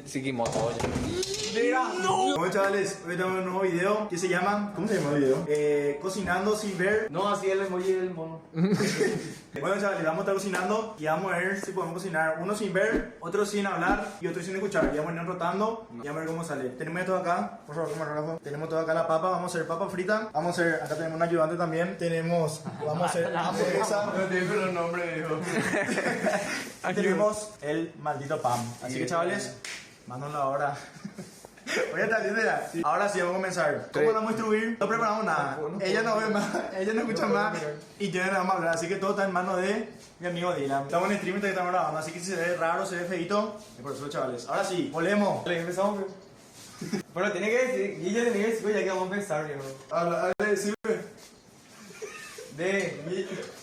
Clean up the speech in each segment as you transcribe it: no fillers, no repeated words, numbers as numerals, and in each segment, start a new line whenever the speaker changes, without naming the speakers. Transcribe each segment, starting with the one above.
seguimos todo.
¡No! Bueno, chavales, hoy tenemos un nuevo video que se llama... ¿Cómo se llama el video? Cocinando sin ver.
No, así el emoji del mono.
Bueno, chavales, vamos a estar cocinando y vamos a ver si podemos cocinar uno sin ver, otro sin hablar y otro sin escuchar. Y vamos a ir rotando y vamos a ver cómo sale. Tenemos esto acá, por favor, camarógrafo. Tenemos todo acá la papa, vamos a hacer papa frita. Vamos a hacer, acá tenemos un ayudante también. Vamos a hacer hamburguesa.
No tengo los nombres, dijo.
Tenemos el maldito pan. Así que, chavales, mándenlo ahora. Voy a estar listo ya. Sí. Ahora sí, vamos a comenzar. ¿Cómo vamos a distribuir? No preparamos nada. Ella no ve más, ella no escucha más y yo no vamos a hablar. Así que todo está en manos de mi amigo Dylan. Estamos en streaming que estamos grabando, así que si se ve raro, se ve feito, es por eso, chavales. Ahora sí, volvemos.
Empezamos, pero tiene que decir, Guille tiene que decir, ya que vamos a empezar, viejo.
Habla, decime.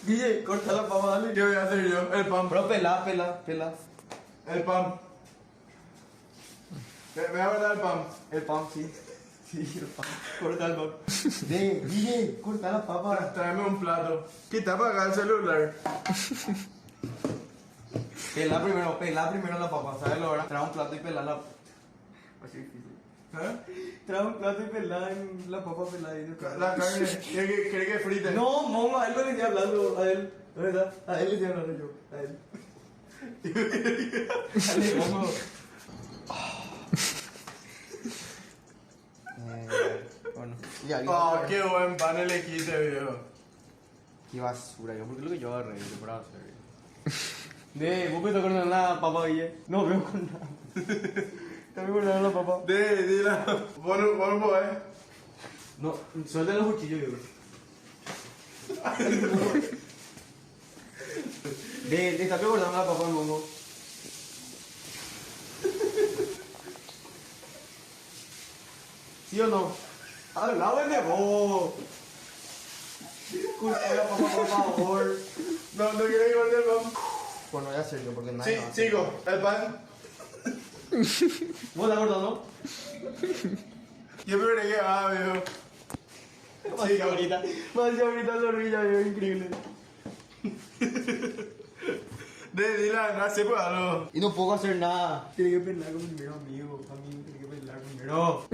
Guille, corta la papa, dale.
¿Qué voy a hacer yo? El pan.
Pero pela.
El pan. Me voy a guardar el pan.
El pan, sí. Sí, el pan. Corta el pan. Guille, corta la papa.
Tráeme un plato. Quita para acá el celular.
Pela primero la papa, ¿sabes lo verdad? Trae un plato y pela la... Así difícil.
¿Eh?
Trae un plato y pela en la papa peladita.
La carne. ¿Quiere que frite?
No, mongo, a él no le estoy hablando, a él. ¿No es verdad? A él le estoy hablando yo, a él. Dale, mongo. Bueno, ya,
Oh, qué buen pan elegiste, viejo.
qué basura, yo, porque lo que yo agarré, yo para hacer. ¿Vos me estás cortando la papa, Guille? No veo con nada. También cortando la papa.
Dila. Vos no podés.
No, suelta los cuchillos, yo. Está cortando la papa, mongo. ¿Sí o no? ¡Habla, vos! Corta la papa, por favor.
No quiere igual del pan.
Bueno, ya sé yo, porque
Sí,
nadie va a hacer.
chico, el pan.
¿Vos estás cortando?
Yo preferí que va, viejo.
Sí, ahorita. Más ahorita zorrilla, viejo, increíble.
Dila, no hace pues algo.
Y no puedo hacer nada. Tiene que pelear con primero, amigo. Amigo, tiene que pelear primero.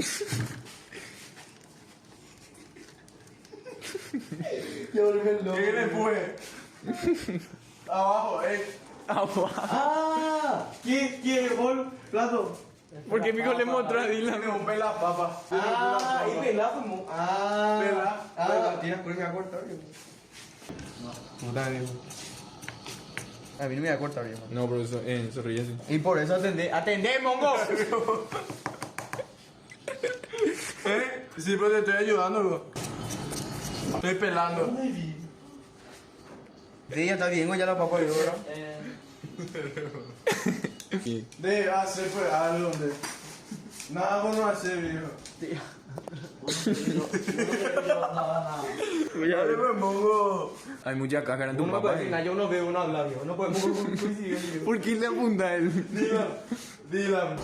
Yo volví el loco.
¿Qué le empuje? Abajo,
¡Ah! ¿Quién? ¿Bol? ¿Plato?
Porque mi hijo le mostró a
Tiene
Dylan.
un pela papa.
¡Ah! Y pelado como... ¡Ah!
Pela.
¡Ah! Tienes por me va a cortar, viejo. No. Puta, viejo. A mí no me va a cortar, viejo.
No, pero eso, sonríe así.
Y por eso atendé, mongo.
Sí, pues te estoy ayudando, bro. Estoy pelando.
Sí, ya está bien, ya la papa, yo, ¿verdad?
De hacer pues algo, de. Nada vos no hacer, viejo. Dale, pues, mongo.
Hay mucha cáscara en tu
Uno no puede
papá.
decir nada, yo no veo, uno habla, viejo. No podemos coincidir, viejo.
¿Por qué le apunta a él?
Dylan.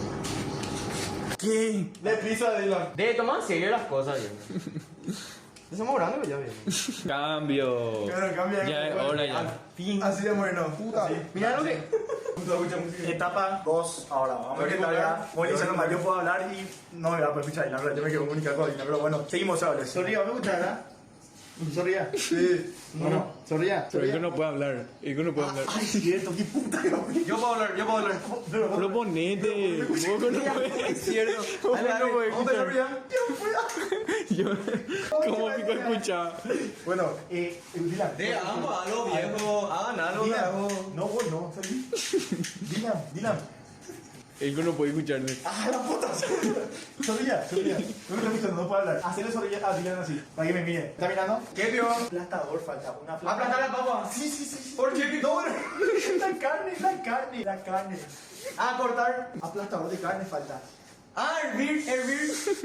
¿Qué?
De pizza, Dylan.
De tomar en serio las cosas, viejo. Ya somos grandes, ya, viejo.
Cambio.
Pero cambia.
Ya es hora ya.
Fin.
Así de bueno. Puta.
Mira lo que...
Etapa 2 ahora. Vamos a intentar ya. Voy a iniciar nomás. Yo puedo hablar y no me va a poder escuchar. La verdad, yo me quiero comunicar con Dylan. Pero bueno, seguimos, chavales. Sorría, ¿vamos a escuchar, verdad? Sorría.
Sí.
Bueno, sorría.
Pero Ico no puede hablar. Ico no puede hablar.
Ay, cierto, qué puta que
Yo puedo hablar.
Pero ponete. Vos no puedes.
Es cierto.
Vos
Dale,
no puedes
¿Cómo te
escuchar.
sorría?
Yo, ¿cómo pico escuchaba?
Bueno, Dylan.
Hagamos algo, viejo. Hagan algo, viejo.
No, vos no, salí. Dylan.
Ico no puede escucharte.
¡Ah, la puta! Sorría. No me está escuchando, no puedo hablar. Hacerle sorría a Dylan así, para que me mire. ¿Está mirando?
¿Qué, viejo?
Aplastador falta, una
¿Aplastar la papa?
Sí.
¿Por qué?
No, la carne.
Ah, cortar.
Aplastador de carne falta.
Ah, hervir.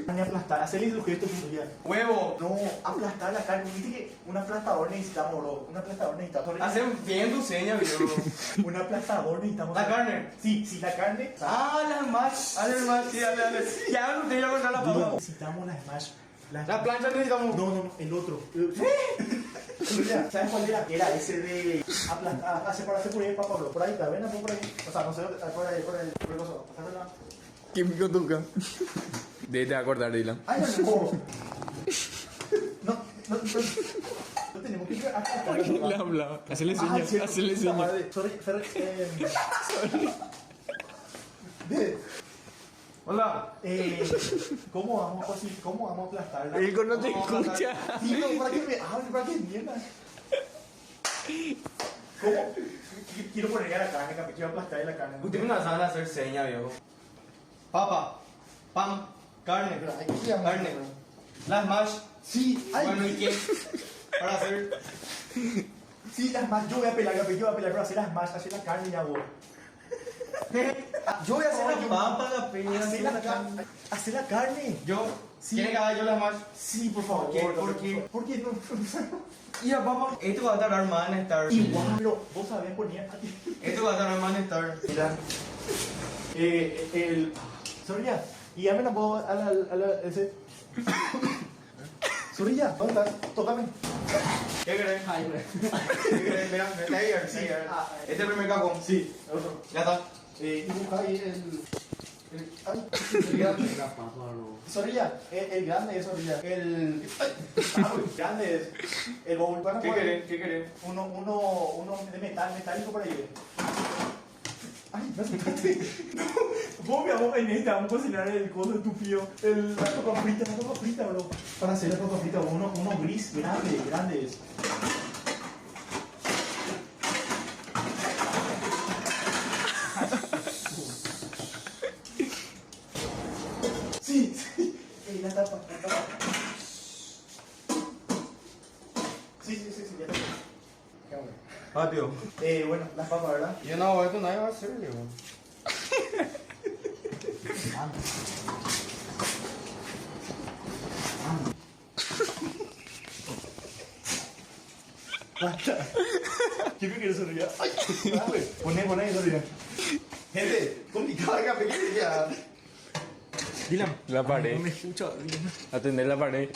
Carne aplastar, hacerle el gesto que ya.
Huevo.
No, aplastar la carne. Viste que un aplastador necesitamos, bro. Un aplastador necesitamos.
Hacen bien tu seña, viejo.
Un aplastador necesitamos.
¿La carne?
Sí, la carne.
Ah, la smash. Haz el smash, sí, dale. Ya, no te voy a cortar la papa.
Necesitamos la smash.
La plancha necesitamos.
No, el otro. Mira, ¿sabes cuál era? Era ese de aplastar, separarse por ahí, papá, bro. Por ahí, la vena, por ahí. O sea, no sé, por ahí, por el coso. Pasármela.
Químico Tuca. De te acordar, Dylan.
Ay, no. No, no, no. No tenemos que ir acá.
Le hablaba. Hacele señas, hacele señas.
Sorry, Ferre.
Hola.
¿Cómo vamos a así? ¿Cómo vamos a aplastarla?
El no te escucha.
Sí, no, para que me hable, para que entiendan. ¿Cómo? Quiero poner la carne, que quiero aplastar la carne.
Usted no sabe hacer seña, viejo. Papa, pan, carne,
Pero hay que llamar.
carne. Las mash.
Sí, ay.
Bueno, ¿y qué? Para hacer.
Sí, las más. Yo voy a pelar, pero hacer las más, hacer la carne y hago. Yo voy a hacer la
papa, la peña.
Hacer la carne.
Yo.
Sí.
¿Quiere que haga yo las mash?
Sí, por favor.
¿Por qué?
¿Por qué no?
Y la papa. Esto va a tardar más en estar.
Igual, pero vos sabés poner aquí.
Esto va a tardar más en estar.
Mira. Sorilla, y ya me la puedo a la ese. Sorilla, ¿dónde estás? Tócame.
¿Qué querés? ¿Qué querés? Mira, está ahí, sí. Este es el primer cajón.
Sí, el otro.
Ya está.
Y busca ahí ay, el grande. Sorilla, el grande es Sorilla. El grande es. El bowl.
¿Qué querés? ¿Qué querés?
Uno de metálico por ahí. Ay, no aceptaste. No, vos me vamos en esta, vamos a cocinar el coso estúpido. La papa frita, bro. Para hacer la papa frita, uno gris, grande es. Sí. La tapa. Sí, ya está. Qué bueno.
Ah, tío.
Bueno, las papas, ¿verdad?
Yo no, esto nadie va a hacer, viejo.
Basta. ¿Quién me quiere sonreír? ¡Ay! Poné ahí, sonreír. Gente, complicado acá, pequeña.
Dylan. La pared.
No me escucho.
Atender la pared.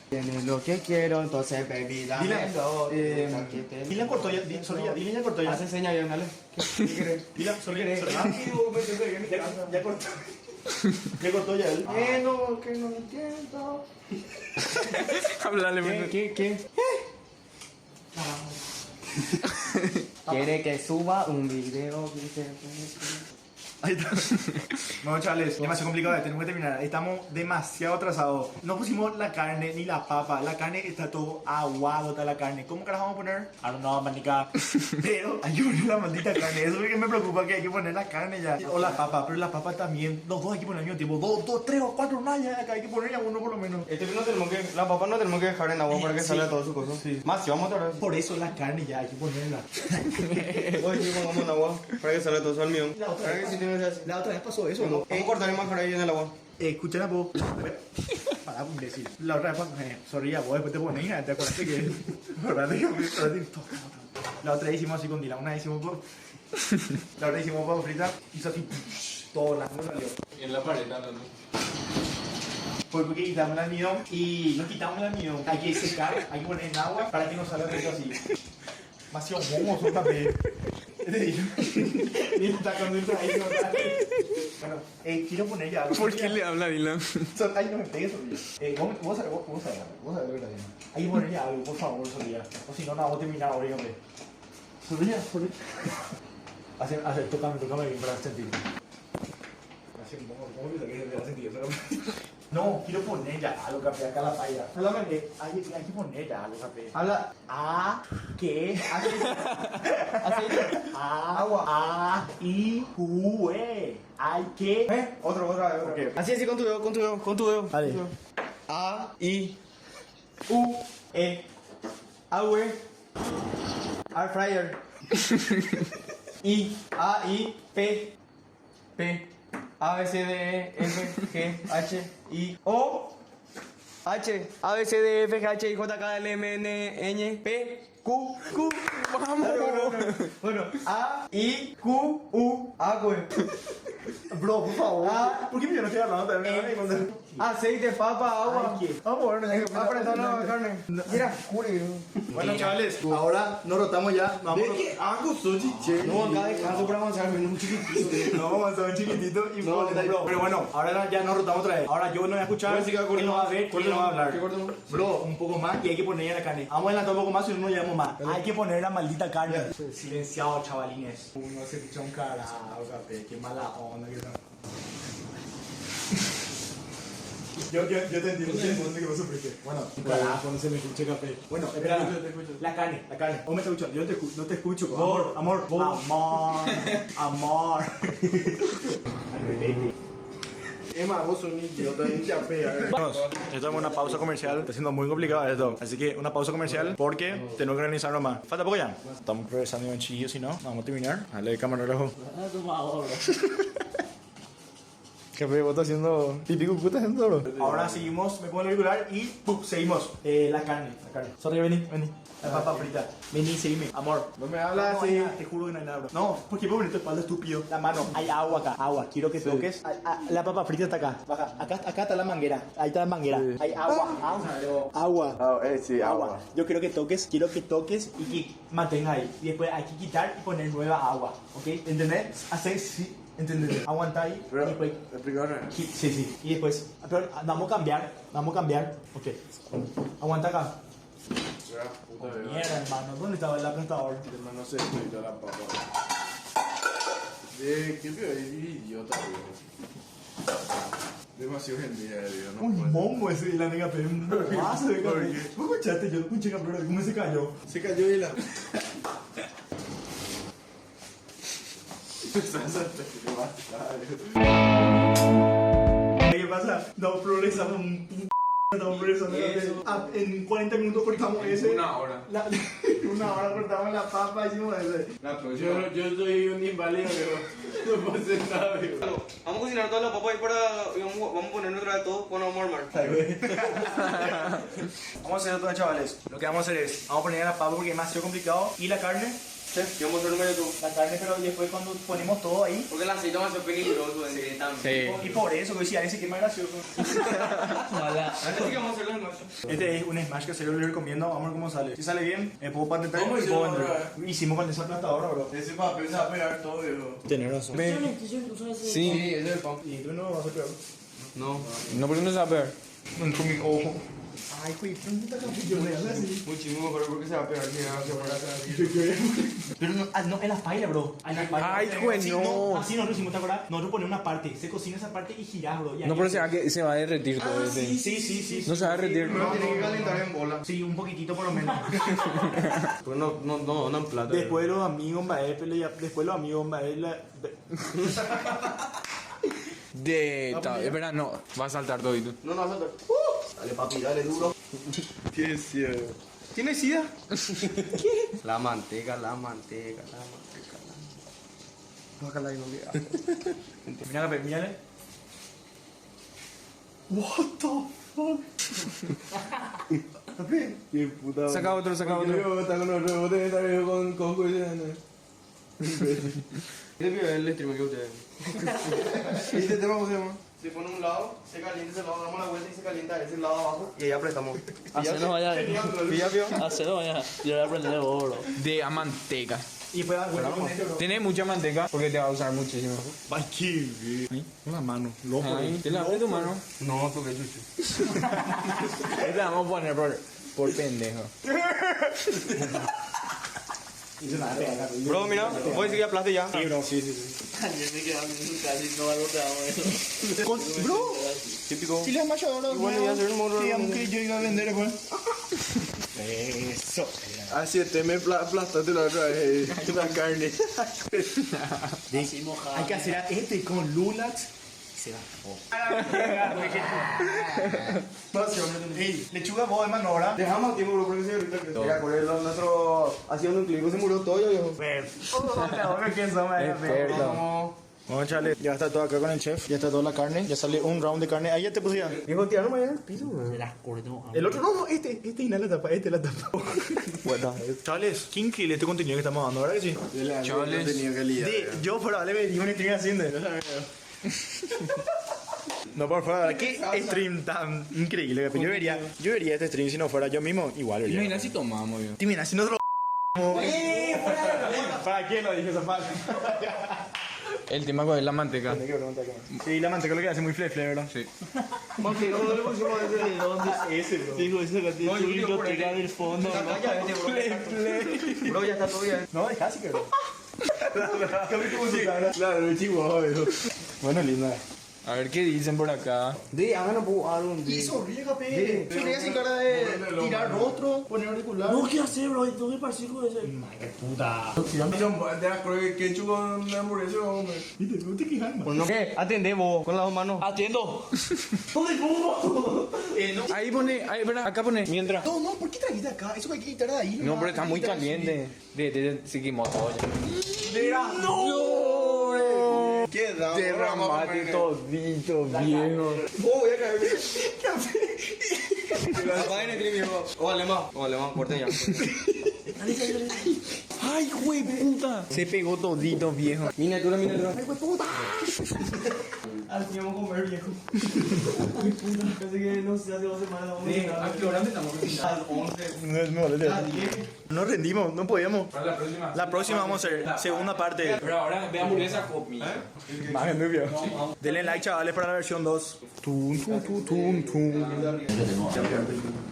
Tienes lo que quiero, entonces baby, dame
Dylan,
lo que te-
Dylan cortó ya, Sorilla, Dylan ya cortó ya.
Hace seña bien, dale. ¿Qué querés?
Dylan, Sorilla,
¿Qué
Sorilla.
querés?
Ya cortó. Ya cortó ya él.
Que no entiendo.
Háblale,
¿Qué? Quiere que suba un video.
Ahí está. Bueno, chavales, demasiado complicado, tenemos que terminar. Estamos demasiado atrasados. No pusimos la carne ni la papa. La carne está todo aguado, está la carne. ¿Cómo carajo vamos a poner? I don't know, manica. Pero hay que poner la maldita carne. Eso es lo que me preocupa, que hay que poner la carne ya. O la papa, pero la papa también. Los dos hay que poner al mismo tiempo. Dos, tres o cuatro nallas acá. Hay que poner ya uno por lo menos.
La papa no tenemos que dejar en agua para que
Sí.
salga todo su cosa.
Sí.
Más, si vamos a tardar.
Por eso la carne ya hay que ponerla.
Oye, pongamos en agua para que salga todo su almidón.
La otra
Para que
vez
si tienes así.
La otra vez pasó eso, ¿no?
Vamos a cortar el manjar ahí en el agua.
Escucha la voz. Pará, imbécil. La otra vez pasó. Sorry, ya vos después te pones. ¿Te acuerdas que? La otra vez hicimos así con Dylan. Una vez hicimos la otra vez hicimos papa frita. Hizo así. Todo blanco salió.
Y en la pared hablando.
Fue porque quitamos el almidón y no quitamos el almidón. Hay que secar, hay que poner en agua para que no salga todo así. Demasiado momo, son papel. Y está con dentro ahí. Bueno, quiero poner ya algo.
¿Por qué le habla Dylan?
Ay, no me pegues, Solía. Vos sabés lo que está haciendo. Hay que poner ya algo, por favor, Solía. O si no, no vamos a terminar ahora, hombre. Solía. Tócame bien para sentir. ¿Cómo que se sentir eso? No, quiero poner ya algo, café, acá la paya. Solamente hay que poner ya algo, café.
Habla.
¿Qué?
Aceite.
Agua. I, U, E. Hay que.
Otra vez.
Ok.
Así, con tu dedo.
Dale.
A, I, U, E. Agüe. Air fryer. P. A, B, C, D, E, F, G, H, I, O. H, A, B, C, D, F, G, H, I, J, K, L, M, N, Ñ, P, Q.
Vamos.
Bueno, A, I, Q, U, agüe.
Bro, por favor.
Ah.
¿Por qué yo no estoy hablando también?
Aceite, papa, agua.
Vamos a ponernos ya que
Apretando la carne. Mira, jure.
Bueno, chavales, ahora nos rotamos ya. Vamos.
No, acá descanso para avanzar en un chiquitito.
No, vamos a hacer un chiquitito y bro. Pero bueno, ahora ya nos rotamos otra vez. Ahora yo no voy a escuchar, él no va a ver, él no va a hablar. Bro, un poco más y hay que poner ya la carne. Vamos a adelantar un poco más si no nos llevamos más. Hay que poner la maldita carne. Silenciado, chavalines. Uno se escucha un carajo, café. Qué mala onda que está. Yo te entiendo, que vos sufriste. Bueno, carajo, no se me escucha café. Bueno, espera, la carne. Vos me te escuchas, yo no te escucho. Amor.
Emma, vos sos un idiota, un chapea.
Estamos en una pausa comercial, está siendo muy complicado esto. Así que una pausa comercial porque tenemos que organizarlo más. Falta poco ya. Estamos progresando en chillo, si no, vamos a terminar. Dale cámara rojo. ¿Qué vos estás haciendo? Pipi cucú estás haciendo, bro. Ahora seguimos, me pongo el auricular y ¡pum! Seguimos. La carne. Sorry, vení. La papa frita. Vení, seguime. Amor.
No me hablas así.
Te juro que no hay nada, bro. No, porque puedo poner tu espalda estúpido. La mano. Hay agua acá. Agua. Quiero que toques. La papa frita está acá. Baja. Acá está la manguera. Ahí está la manguera. Hay agua. Agua.
Sí,
Agua. Yo quiero que toques y que mantenga ahí. Y después hay que quitar y poner nueva agua. ¿Ok? ¿Entendés? Hacer sí. ¿Entendés? Aguanta ahí.
Pero,
y después.
explícame.
Sí. Y después. Pero vamos a cambiar. Ok. Aguanta acá. Mierda, hermano. ¿Dónde estaba el aplastador?
Hermano, se explica la papa. ¿Qué peor? Es idiota, tío. Demasiado genial, tío. No
Uy,
puede.
mongo ese y la nega pero un vaso de
¿Por
café.
qué?
¿Vos escuchaste? Yo no escuché, cabrón. ¿Cómo se cayó?
Se cayó y la.
¿Qué pasa? No progresamos estamos progresando. En 40 minutos cortamos ese.
Una hora.
Una hora cortamos la papa y hicimos ese.
Yo soy un inválido, pero no puedo hacer nada, viejo.
Vamos a cocinar todas las papas y vamos a poner otra vez todo con amor, mar.
Vamos a hacer esto, chavales. Lo que vamos a hacer es, vamos a poner la papa porque es demasiado complicado. Y la carne,
¿Qué vamos a hacer número tú?
la carne, pero después cuando ponemos todo ahí.
Porque el aceite va a ser peligroso en también.
Y por eso, que decía, ese que es más gracioso.
Antes sí que vamos a hacer los smash.
Este es un smash que se lo recomiendo, vamos a ver cómo sale. Si sale bien, puedo patentar
¿Cómo
y
hicimos
puedo vender.
ahora?
Hicimos con esa aplastadora, bro.
Ese papel se va a pegar todo, viejo.
Tienes razón.
Sí, ese es el pan.
Y tú no vas a pegar.
No.
No, porque no se va a ver.
Con mi ojo. Ay, güey, puta capillo, me hablas así.
Muchísimo mejor porque se va a pegar si se va a pegar.
Pero no, no, en la paila, bro. En la paila.
Ay, güey,
Sí,
no.
Así nosotros hicimos, ¿te acuerdas? Nosotros ponemos una parte, se cocina esa parte y girás, bro.
No, pero será que se va a derretir todo ese.
Sí.
No se va a derretir.
No, tiene que calentar en bola.
Sí, un poquitito por lo menos.
Porque no donan plata.
Después los amigos después los amigos
Espera, no. Va a saltar todito.
No va a saltar.
Dale, papi, dale duro. Qué cielo.
¿Tiene sida? ¿Qué? La manteca. Bájala y no queda.
Mírale. What the fuck?
Qué puta.
Saca otro.
Está con los rebotes, está viejo con cuestiones.
¿Qué vio el streamer que ustedes?
¿Este tema cómo se llama?
Se pone un lado, se calienta ese lado, damos la vuelta y se calienta ese lado abajo y ahí apretamos.
Hacelo vaya. Hacelo vaya. Yo voy a aprender de vos, bro.
De a manteca.
Y después vuelve con esto, bro.
Tiene mucha manteca porque te va a usar muchísimo.
Ay, qué bien. Una mano, loco.
Ahí, te la abre tu mano.
No, tú que chuchu.
Ahí te vamos a poner por pendejo.
Bro, mira, voy a decir que aplaste ya.
Sí, bro, sí.
Ayer me quedé casi no algo te amo eso.
Bro,
Típico.
si le has machado ahora.
Igual iba a hacer un mono.
Digamos que yo iba a vender después. Eso.
Así es, me aplastaste la otra vez. La carne.
Hay que hacer a este con Lulax y se va. Ey, lechuga vos de mano ahora.
Dejamos tiempo, bro, porque se ahorita que. Mira, con el nuestro. Haciendo un clip, se murió todo, yo, viejo.
Vamos a echarle. Ya está todo acá con el chef. Ya está toda la carne. Ya sale un round de carne. Ahí ya te puse ya.
Viejo, tiraron mañana el piso,
De las corto.
El otro no, este y nada la tapa, este la tapa. Chavales, qué increíble este contenido que estamos dando, ¿verdad que sí?
Chavales.
Tenía que lidiar.
Yo probablemente me di un stream haciendo. No, por favor, qué stream tan increíble. Yo vería este stream si no fuera yo mismo, igual vería.
Imagina si tomamos, yo.
¿Te imaginas si nosotros ¿Para qué lo dije esa parte?
El tema con la manteca.
Sí, la manteca lo que hace muy fle, ¿verdad?
Sí.
Porque no le pusimos ese de dónde es ese, bro. Dijo, esa cantidad de biblioteca del fondo, bro.
Bro, ya está todo bien.
No, es casi que no. Claro, el chihuahua, eso. Bueno, linda.
A ver qué dicen por acá.
Y sonríe, capé. Sonríe sin cara de tirar rostro, poner auricular.
No, ¿qué hacer, bro? Tengo que partir con ese.
Te das que chulo con hamburguesa, hombre.
No te quejas, man.
¿Qué? Atendé vos, con las dos manos.
Atiendo.
Ahí pone, ahí, ¿verdad? Acá pone. Mientras.
No, ¿por qué trajiste acá? Eso hay que quitar de ahí.
No, pero está muy caliente. Se quemó todo ya.
¿Qué da?
Derramate todito, viejo.
Voy a caer.
Apaguen el clip, viejo. O alemán, corten ya.
Ay, güey, puta. Se pegó todito, viejo.
Miniatura.
Ay, güey, puta.
Así vamos a comer, viejo. Ay, puta. Pensé que no sé, hace 2 semanas vamos a
¿A qué hora empezamos?
A las 11.
No, vale.
A las 10.
No rendimos, no podíamos.
Para la próxima.
La próxima vamos a hacer segunda parte.
Pero ahora ve hamburguesa conmigo.
Más en nubio. Denle like, chavales, para la versión 2.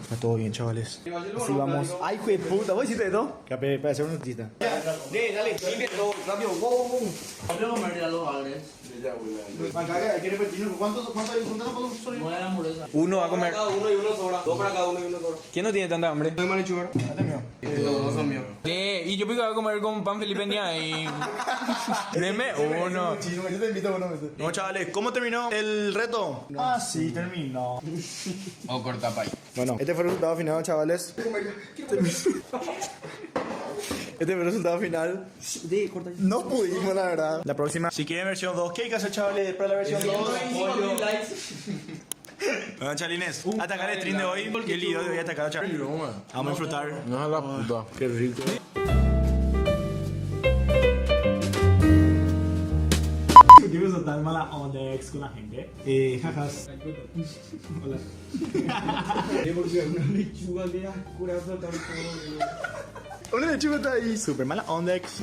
Está todo bien, chavales. Así vamos. Ay, güey, puta, ¿vos hiciste esto? Capé, para hacer una notita.
Dale, limpia todo, rápido. Wow.
Voy a comer a los agres.
Acá, ¿quieres repetir? ¿Cuántos hay? ¿Cuántos
No era hamburguesa.
Uno va a comer.
Cada uno y uno sobra. 2 para cada uno y uno sobra.
¿Quién no tiene tanta hambre?
Soy manichugar.
No son míos.
Y yo pico a comer con pan filipeña y... Deme uno.
Yo te invito a uno. No, chavales, ¿cómo terminó el reto? Ah, sí, terminó.
O corta pay.
Bueno, este fue el resultado final, chavales. Este fue el resultado final. No pudimos, la verdad. La próxima. Si quieren versión 2, ¿qué hay que hacer, chavales, para la versión 2? Bueno, chalines, atacar el stream de hoy y el video de hoy atacar, chavales. Vamos a disfrutar.
No es la puta. Qué rico.
Quiero soltar mala onda ex con la gente. Jajas. Hola.
Una lechuga de cura flotando todo.
Una lechuga está ahí. Super mala onda ex.